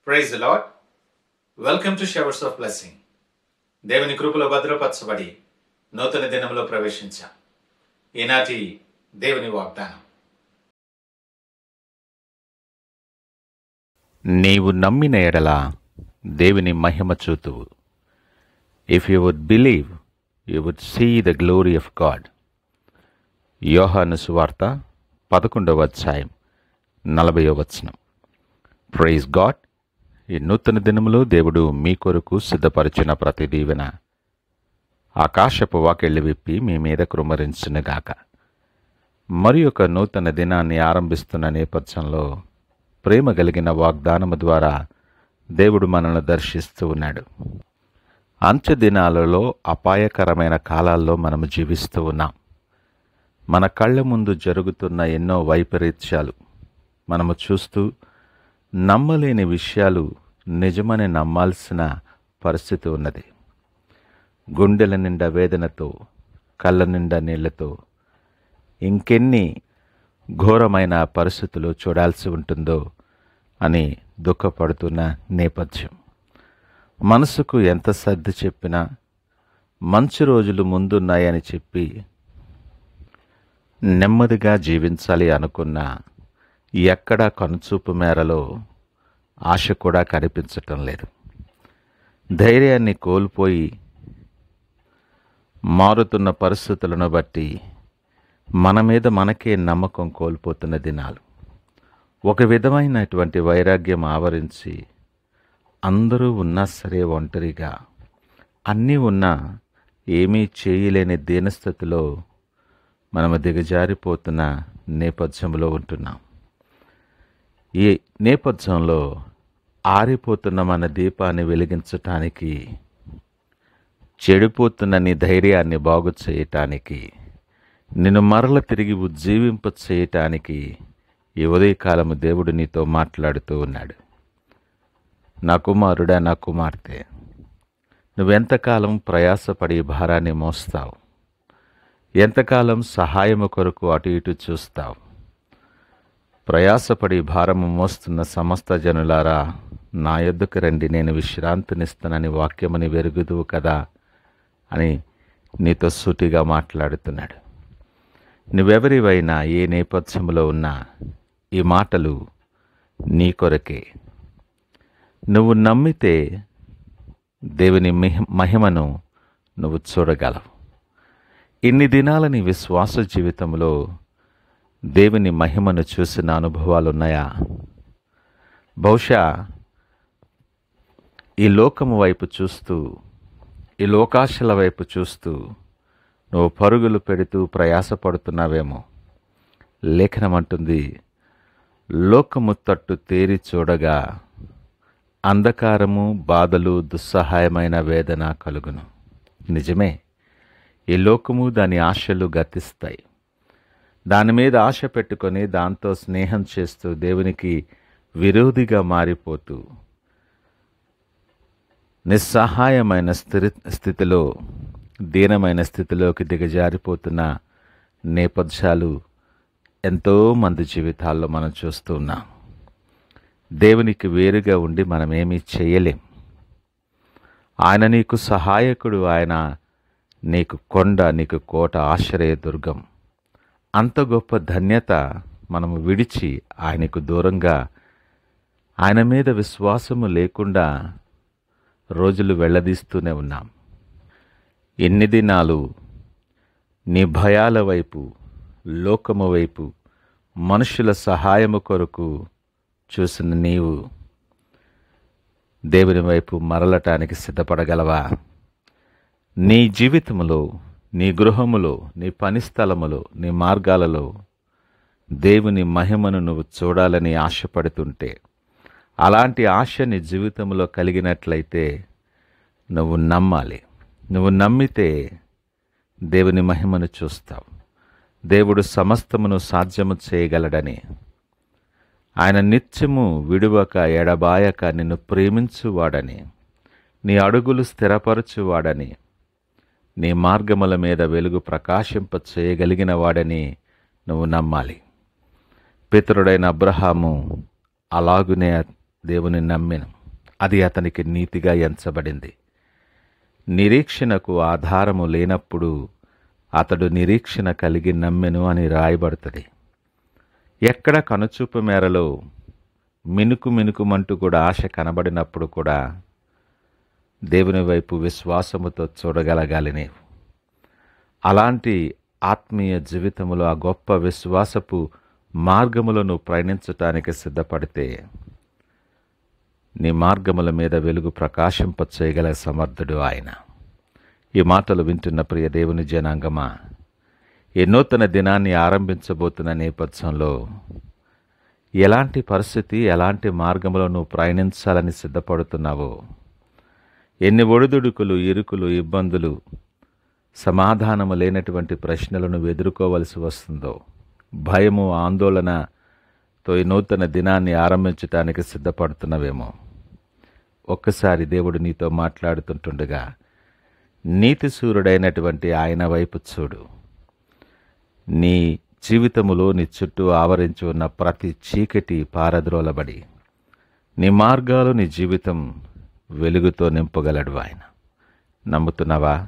Praise the Lord. Welcome to showers of blessing. దేవుని కృపలో భద్రపరచబడి నూతన దినంలో ప్రవేశించాం. ఈనాటి దేవుని వాగ్దానం, నీవు నమ్మిన ఎడల దేవుని మహిమ చూతువు. If you would believe you would see the glory of God. యోహాను సువార్త 11వ అధ్యాయం 40వ వచనం. Praise God. ఈ నూతన దినములో దేవుడు మీ కొరకు సిద్ధపరిచిన ప్రతి దీవెన ఆకాశపు వాకిళ్ళు విప్పి మీ మీద కృమ్మరించునుగాక. మరి ఒక నూతన దినాన్ని ఆరంభిస్తున్న నేపథ్యంలో ప్రేమ కలిగిన వాగ్దానము ద్వారా దేవుడు మనల్ని దర్శిస్తూ ఉన్నాడు. అంత్య దినాలలో అపాయకరమైన కాలాల్లో మనము జీవిస్తూ ఉన్నాం. మన కళ్ళ ముందు జరుగుతున్న ఎన్నో వైపరీత్యాలు మనము చూస్తూ నమ్మలేని విషయాలు నిజమని నమ్మాల్సిన పరిస్థితి ఉన్నది. గుండెల నిండా వేదనతో, కళ్ళ నిండా నీళ్లతో ఇంకెన్ని ఘోరమైన పరిస్థితులు చూడాల్సి ఉంటుందో అని దుఃఖపడుతున్న నేపథ్యం. మనసుకు ఎంత సర్ది చెప్పినా మంచి రోజులు ముందున్నాయని చెప్పి నెమ్మదిగా జీవించాలి అనుకున్నా ఎక్కడా కనుచూపు మేరలో ఆశ కూడా కనిపించటం లేదు. ధైర్యాన్ని కోల్పోయి మారుతున్న పరిస్థితులను బట్టి మన మీద మనకే నమ్మకం కోల్పోతున్న దినాలు. ఒక విధమైనటువంటి వైరాగ్యం ఆవరించి అందరూ ఉన్నా సరే ఒంటరిగా, అన్నీ ఉన్నా ఏమీ చేయలేని దీనస్థితిలో మనము దిగజారిపోతున్న నేపథ్యంలో ఉంటున్నాం. ఈ నేపథ్యంలో ఆరిపోతున్న మన దీపాన్ని వెలిగించటానికి, చెడిపోతున్న నీ ధైర్యాన్ని బాగు చేయటానికి, నిన్ను మరల తిరిగి ఉజ్జీవింప చేయటానికి ఈ ఉదయకాలము దేవుడు నీతో మాట్లాడుతూ ఉన్నాడు. నా కుమారుడా, నా కుమార్తె, నువ్వెంతకాలం ప్రయాసపడి భారాన్ని మోస్తావు? ఎంతకాలం సహాయము కొరకు అటు ఇటు చూస్తావు? ప్రయాసపడి భారము మోస్తున్న సమస్త జనులారా, నా యొద్దకు రండి, నేను విశ్రాంతినిస్తానని వాక్యముని వెరుగుదువు కదా అని నీతో సూటిగా మాట్లాడుతున్నాడు. నువ్వెవరివైనా, ఏ నేపథ్యంలో ఉన్నా ఈ మాటలు నీ కొరకే. నువ్వు నమ్మితే దేవుని మహిమను నువ్వు చూడగలవు. ఇన్ని దినాల నీ విశ్వాస జీవితంలో దేవుని మహిమను చూసిన అనుభవాలున్నాయా? బహుశా ఈ లోకము వైపు చూస్తూ, ఈ లోకాశల వైపు చూస్తూ నువ్వు పరుగులు పెడుతూ ప్రయాసపడుతున్నావేమో. లేఖనం అంటుంది, లోకము తట్టు తేరి చూడగా అంధకారము, బాధలు, దుస్సహాయమైన వేదన కలుగును. నిజమే, ఈ లోకము దాని ఆశలు గతిస్తాయి. దాని మీద ఆశ పెట్టుకొని దాంతో స్నేహం చేస్తూ దేవునికి విరోధిగా మారిపోతూ నిస్సహాయమైన స్థితిలో, దీనమైన స్థితిలోకి దిగజారిపోతున్న నేపథ్యాలు ఎంతోమంది జీవితాల్లో మనం చూస్తూ ఉన్నాం. దేవునికి వేరుగా ఉండి మనమేమీ చేయలేం. ఆయన నీకు సహాయకుడు, ఆయన నీకు కొండ, నీకు కోట, ఆశ్రయదుర్గం. అంత గొప్ప ధన్యత మనము విడిచి ఆయనకు దూరంగా, ఆయన మీద విశ్వాసము లేకుండా రోజులు వెళ్ళదీస్తూనే ఉన్నాం. ఎన్ని దినాలు నీ భయాల వైపు, లోకము వైపు, మనుషుల సహాయము కొరకు చూసిన నీవు దేవుని వైపు మరలటానికి సిద్ధపడగలవా? నీ జీవితములో, నీ గృహములో, నీ పని స్థలములో, నీ మార్గాలలో దేవుని మహిమను నువ్వు చూడాలని ఆశపడుతుంటే, అలాంటి ఆశ నీ జీవితంలో కలిగినట్లయితే నువ్వు నమ్మాలి. నువ్వు నమ్మితే దేవుని మహిమను చూస్తావు. దేవుడు సమస్తమును సాధ్యము చేయగలడని, ఆయన నిత్యము విడువక ఎడబాయక నిన్ను ప్రేమించువాడని, నీ అడుగులు స్థిరపరచువాడని, నీ మార్గముల మీద వెలుగు ప్రకాశింప చేయగలిగిన వాడని నువ్వు నమ్మాలి. పితరుడైన అబ్రహాము అలాగునే దేవుని నమ్మెను. అది అతనికి నీతిగా ఎంచబడింది. నిరీక్షణకు ఆధారము లేనప్పుడు అతడు నిరీక్షణ కలిగి నమ్మెను అని రాయబడుతుంది. ఎక్కడ కనుచూపు మేరలో మినుకుమంటూ కూడా ఆశ కనబడినప్పుడు కూడా దేవుని వైపు విశ్వాసముతో చూడగలగాలి నీవు. అలాంటి ఆత్మీయ జీవితంలో ఆ గొప్ప విశ్వాసపు మార్గములను ప్రయాణించటానికి సిద్ధపడితే నీ మార్గముల మీద వెలుగు ప్రకాశింపచేయగల సమర్థుడు ఆయన. ఈ మాటలు వింటున్న ప్రియ దేవుని జనాంగమా, ఈ నూతన దినాన్ని ఆరంభించబోతున్న నేపథ్యంలో ఎలాంటి పరిస్థితి, ఎలాంటి మార్గంలో నువ్వు ప్రయాణించాలని సిద్ధపడుతున్నావో, ఎన్ని ఒడిదుడుకులు, ఇరుకులు, ఇబ్బందులు, సమాధానము లేనటువంటి ప్రశ్నలను ఎదుర్కోవలసి వస్తుందో, భయము, ఆందోళనతో ఈ నూతన దినాన్ని ఆరంభించటానికి సిద్ధపడుతున్నవేమో, ఒక్కసారి దేవుడు నీతో మాట్లాడుతుంటుండగా నీతి సూర్యుడైనటువంటి ఆయన వైపు చూడు. నీ జీవితములో నీ చుట్టూ ఆవరించి ఉన్న ప్రతి చీకటి పారద్రోలబడి నీ మార్గాలు, నీ జీవితం వెలుగుతో నింపగలడు ఆయన. నమ్ముతున్నావా?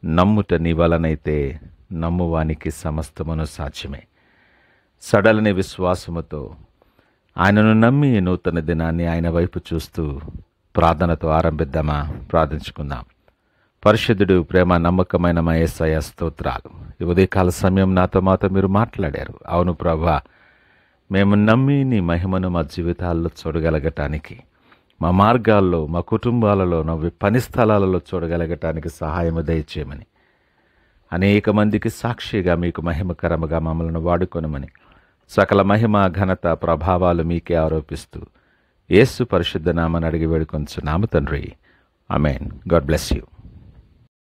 నమ్ముట నీ వలనైతే నమ్మువానికి సమస్తమును సాధ్యమే. సడలని విశ్వాసముతో ఆయనను నమ్మి నూతన దినాన్ని ఆయన వైపు చూస్తూ ప్రార్థనతో ఆరంభిద్దామా? ప్రార్థించుకుందాం. పరిశుద్ధుడు, ప్రేమ నమ్మకమైన మా యేసయ్య స్తోత్రాలు. ఈ ఉదయకాల సమయం మాతో మీరు మాట్లాడారు. అవును ప్రభా, మేము నమ్మి నీ మహిమను మా జీవితాల్లో చూడగలగటానికి, మా మార్గాల్లో, మా కుటుంబాలలో, మా పని స్థలాలలో చూడగలగటానికి సహాయము దయచేయమని, అనేక మందికి సాక్షిగా మీకు మహిమకరముగా మమ్మల్ని వాడుకొనమని, సకల మహిమ, ఘనత, ప్రభావాలు మీకే ఆరోపిస్తూ యేసు పరిశుద్ధ నామని అడిగి వేడుకొంచున్నాము తండ్రి. ఆమేన్. God bless you.